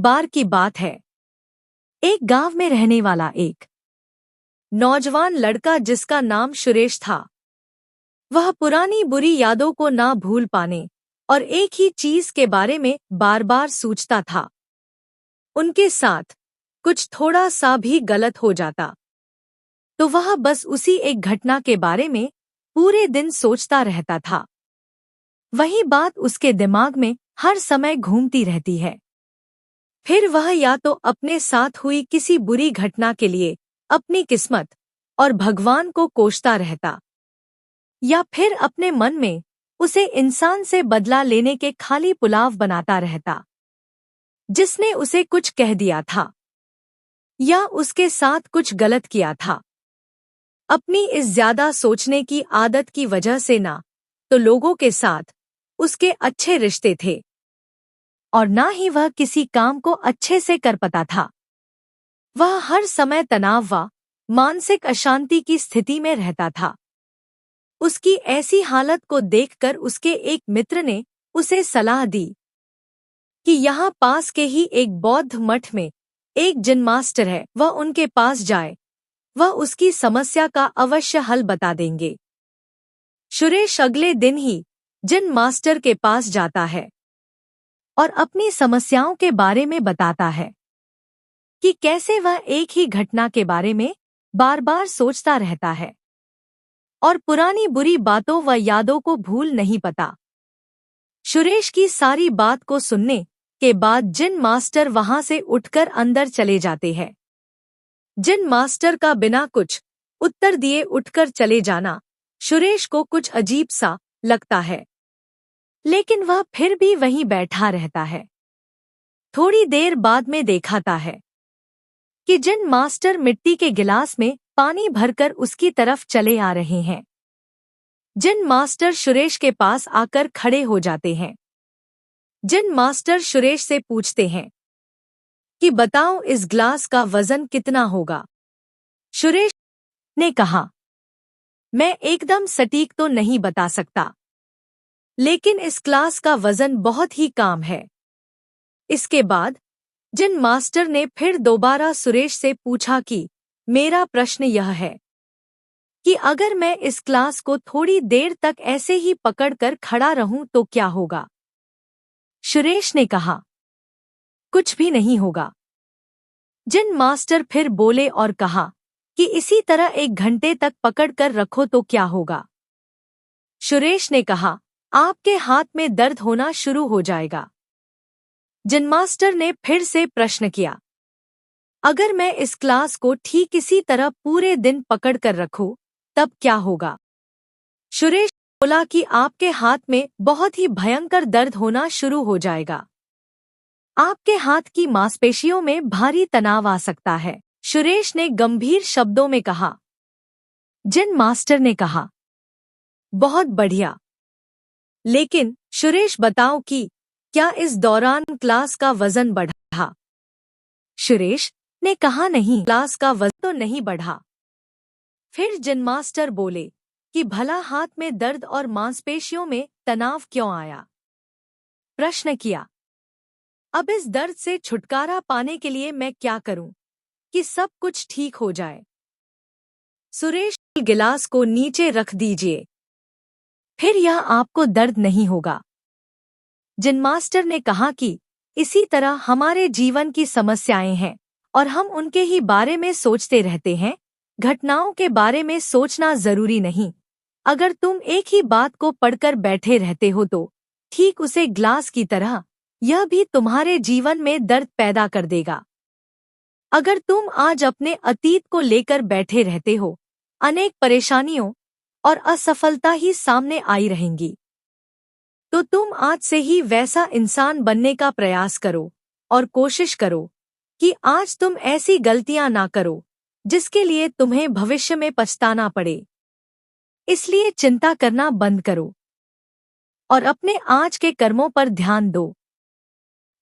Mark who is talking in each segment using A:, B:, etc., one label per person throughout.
A: बार की बात है। एक गांव में रहने वाला एक नौजवान लड़का जिसका नाम सुरेश था, वह पुरानी बुरी यादों को ना भूल पाने और एक ही चीज के बारे में बार बार सोचता था। उनके साथ कुछ थोड़ा सा भी गलत हो जाता तो वह बस उसी एक घटना के बारे में पूरे दिन सोचता रहता था। वही बात उसके दिमाग में हर समय घूमती रहती है। फिर वह या तो अपने साथ हुई किसी बुरी घटना के लिए अपनी किस्मत और भगवान को कोसता रहता, या फिर अपने मन में उसे इंसान से बदला लेने के खाली पुलाव बनाता रहता जिसने उसे कुछ कह दिया था या उसके साथ कुछ गलत किया था। अपनी इस ज्यादा सोचने की आदत की वजह से ना तो लोगों के साथ उसके अच्छे रिश्ते थे और ना ही वह किसी काम को अच्छे से कर पाता था। वह हर समय तनाव व मानसिक अशांति की स्थिति में रहता था। उसकी ऐसी हालत को देखकर उसके एक मित्र ने उसे सलाह दी कि यहाँ पास के ही एक बौद्ध मठ में एक जिन मास्टर है, वह उनके पास जाए, वह उसकी समस्या का अवश्य हल बता देंगे। सुरेश अगले दिन ही जिन मास्टर के पास जाता है और अपनी समस्याओं के बारे में बताता है कि कैसे वह एक ही घटना के बारे में बार बार सोचता रहता है और पुरानी बुरी बातों व यादों को भूल नहीं पाता। सुरेश की सारी बात को सुनने के बाद जिन मास्टर वहां से उठकर अंदर चले जाते हैं। जिन मास्टर का बिना कुछ उत्तर दिए उठकर चले जाना सुरेश को कुछ अजीब सा लगता है, लेकिन वह फिर भी वहीं बैठा रहता है। थोड़ी देर बाद में देखाता है कि जिन मास्टर मिट्टी के गिलास में पानी भरकर उसकी तरफ चले आ रहे हैं। जिन मास्टर सुरेश के पास आकर खड़े हो जाते हैं। जिन मास्टर सुरेश से पूछते हैं कि बताओ इस ग्लास का वजन कितना होगा। सुरेश ने कहा, मैं एकदम सटीक तो नहीं बता सकता, लेकिन इस ग्लास का वजन बहुत ही कम है। इसके बाद जिन मास्टर ने फिर दोबारा सुरेश से पूछा कि मेरा प्रश्न यह है कि अगर मैं इस ग्लास को थोड़ी देर तक ऐसे ही पकड़कर खड़ा रहूं तो क्या होगा। सुरेश ने कहा, कुछ भी नहीं होगा। जिन मास्टर फिर बोले और कहा कि इसी तरह 1 घंटे तक पकड़कर रखो तो क्या होगा। सुरेश ने कहा, आपके हाथ में दर्द होना शुरू हो जाएगा। जिन मास्टर ने फिर से प्रश्न किया, अगर मैं इस ग्लास को ठीक इसी तरह पूरे दिन पकड़कर रखूं तब क्या होगा। सुरेश बोला कि आपके हाथ में बहुत ही भयंकर दर्द होना शुरू हो जाएगा। आपके हाथ की मांसपेशियों में भारी तनाव आ सकता है। सुरेश ने गंभीर शब्दों में कहा। जिन मास्टर ने कहा, बहुत बढ़िया, लेकिन सुरेश बताओ कि क्या इस दौरान ग्लास का वजन बढ़ा। सुरेश ने कहा, नहीं, ग्लास का वजन तो नहीं बढ़ा। फिर जिन मास्टर बोले कि भला हाथ में दर्द और मांसपेशियों में तनाव क्यों आया। प्रश्न किया, अब इस दर्द से छुटकारा पाने के लिए मैं क्या करूं कि सब कुछ ठीक हो जाए। सुरेश, गिलास को नीचे रख दीजिए, फिर यह आपको दर्द नहीं होगा। जिन मास्टर ने कहा कि इसी तरह हमारे जीवन की समस्याएं हैं और हम उनके ही बारे में सोचते रहते हैं। घटनाओं के बारे में सोचना जरूरी नहीं। अगर तुम एक ही बात को पढ़कर बैठे रहते हो तो ठीक उसे ग्लास की तरह यह भी तुम्हारे जीवन में दर्द पैदा कर देगा। अगर तुम आज अपने अतीत को लेकर बैठे रहते हो, अनेक परेशानियों और असफलता ही सामने आई रहेंगी। तो तुम आज से ही वैसा इंसान बनने का प्रयास करो और कोशिश करो कि आज तुम ऐसी गलतियां ना करो जिसके लिए तुम्हें भविष्य में पछताना पड़े। इसलिए चिंता करना बंद करो और अपने आज के कर्मों पर ध्यान दो,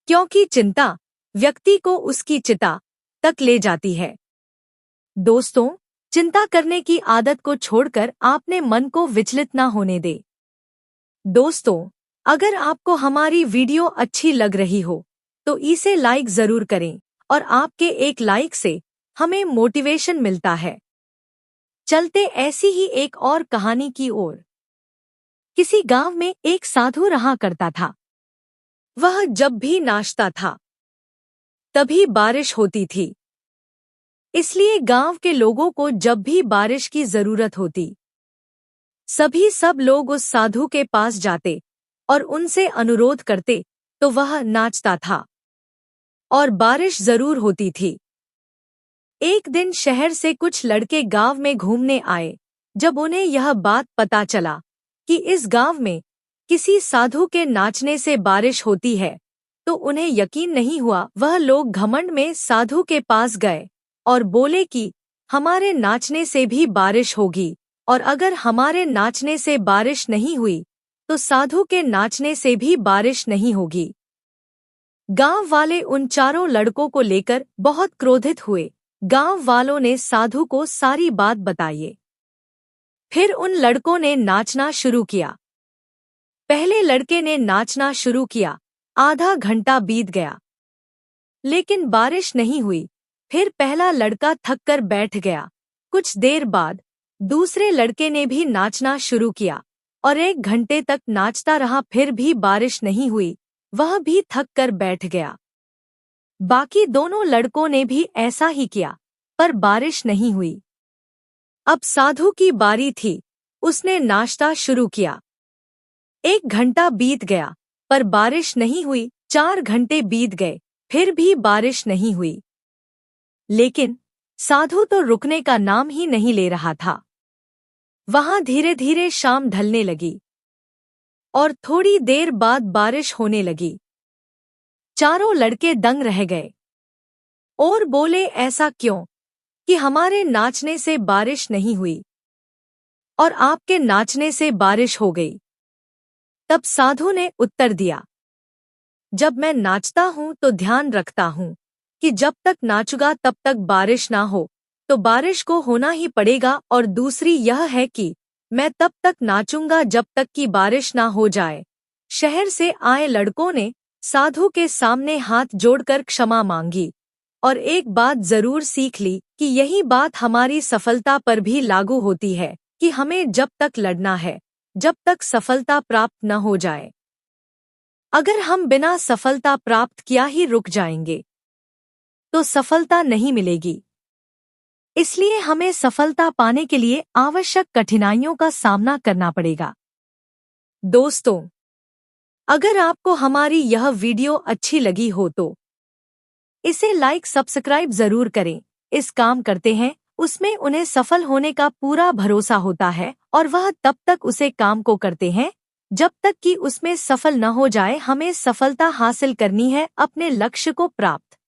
A: क्योंकि चिंता व्यक्ति को उसकी चिता तक ले जाती है। दोस्तों, चिंता करने की आदत को छोड़कर अपने मन को विचलित ना होने दे। दोस्तों, अगर आपको हमारी वीडियो अच्छी लग रही हो तो इसे लाइक जरूर करें और आपके एक लाइक से हमें मोटिवेशन मिलता है। चलते ऐसी ही एक और कहानी की ओर। किसी गांव में एक साधु रहा करता था। वह जब भी नाचता था तभी बारिश होती थी। इसलिए गांव के लोगों को जब भी बारिश की जरूरत होती सब लोग उस साधु के पास जाते और उनसे अनुरोध करते तो वह नाचता था और बारिश जरूर होती थी। एक दिन शहर से कुछ लड़के गांव में घूमने आए। जब उन्हें यह बात पता चला कि इस गांव में किसी साधु के नाचने से बारिश होती है तो उन्हें यकीन नहीं हुआ। वह लोग घमंड में साधु के पास गए और बोले कि हमारे नाचने से भी बारिश होगी, और अगर हमारे नाचने से बारिश नहीं हुई तो साधु के नाचने से भी बारिश नहीं होगी। गांव वाले उन चारों लड़कों को लेकर बहुत क्रोधित हुए। गांव वालों ने साधु को सारी बात बताई। फिर उन लड़कों ने नाचना शुरू किया। पहले लड़के ने नाचना शुरू किया। आधा घंटा बीत गया लेकिन बारिश नहीं हुई। फिर पहला लड़का थक कर बैठ गया। कुछ देर बाद दूसरे लड़के ने भी नाचना शुरू किया और 1 घंटे तक नाचता रहा, फिर भी बारिश नहीं हुई। वह भी थक कर बैठ गया। बाकी दोनों लड़कों ने भी ऐसा ही किया पर बारिश नहीं हुई। अब साधु की बारी थी। उसने नाचना शुरू किया। 1 घंटा बीत गया पर बारिश नहीं हुई। 4 घंटे बीत गए फिर भी बारिश नहीं हुई। लेकिन साधु तो रुकने का नाम ही नहीं ले रहा था। वहां धीरे धीरे शाम ढलने लगी और थोड़ी देर बाद बारिश होने लगी। चारों लड़के दंग रह गए और बोले, ऐसा क्यों कि हमारे नाचने से बारिश नहीं हुई और आपके नाचने से बारिश हो गई। तब साधु ने उत्तर दिया, जब मैं नाचता हूं तो ध्यान रखता हूं कि जब तक नाचूंगा तब तक बारिश ना हो तो बारिश को होना ही पड़ेगा, और दूसरी यह है कि मैं तब तक नाचूंगा जब तक कि बारिश ना हो जाए। शहर से आए लड़कों ने साधु के सामने हाथ जोड़कर क्षमा मांगी और एक बात जरूर सीख ली कि यही बात हमारी सफलता पर भी लागू होती है कि हमें जब तक लड़ना है जब तक सफलता प्राप्त न हो जाए। अगर हम बिना सफलता प्राप्त किया ही रुक जाएंगे तो सफलता नहीं मिलेगी। इसलिए हमें सफलता पाने के लिए आवश्यक कठिनाइयों का सामना करना पड़ेगा। दोस्तों, अगर आपको हमारी यह वीडियो अच्छी लगी हो तो इसे लाइक सब्सक्राइब जरूर करें। इस काम करते हैं उसमें उन्हें सफल होने का पूरा भरोसा होता है और वह तब तक उसे काम को करते हैं जब तक कि उसमें सफल न हो जाए। हमें सफलता हासिल करनी है अपने लक्ष्य को प्राप्त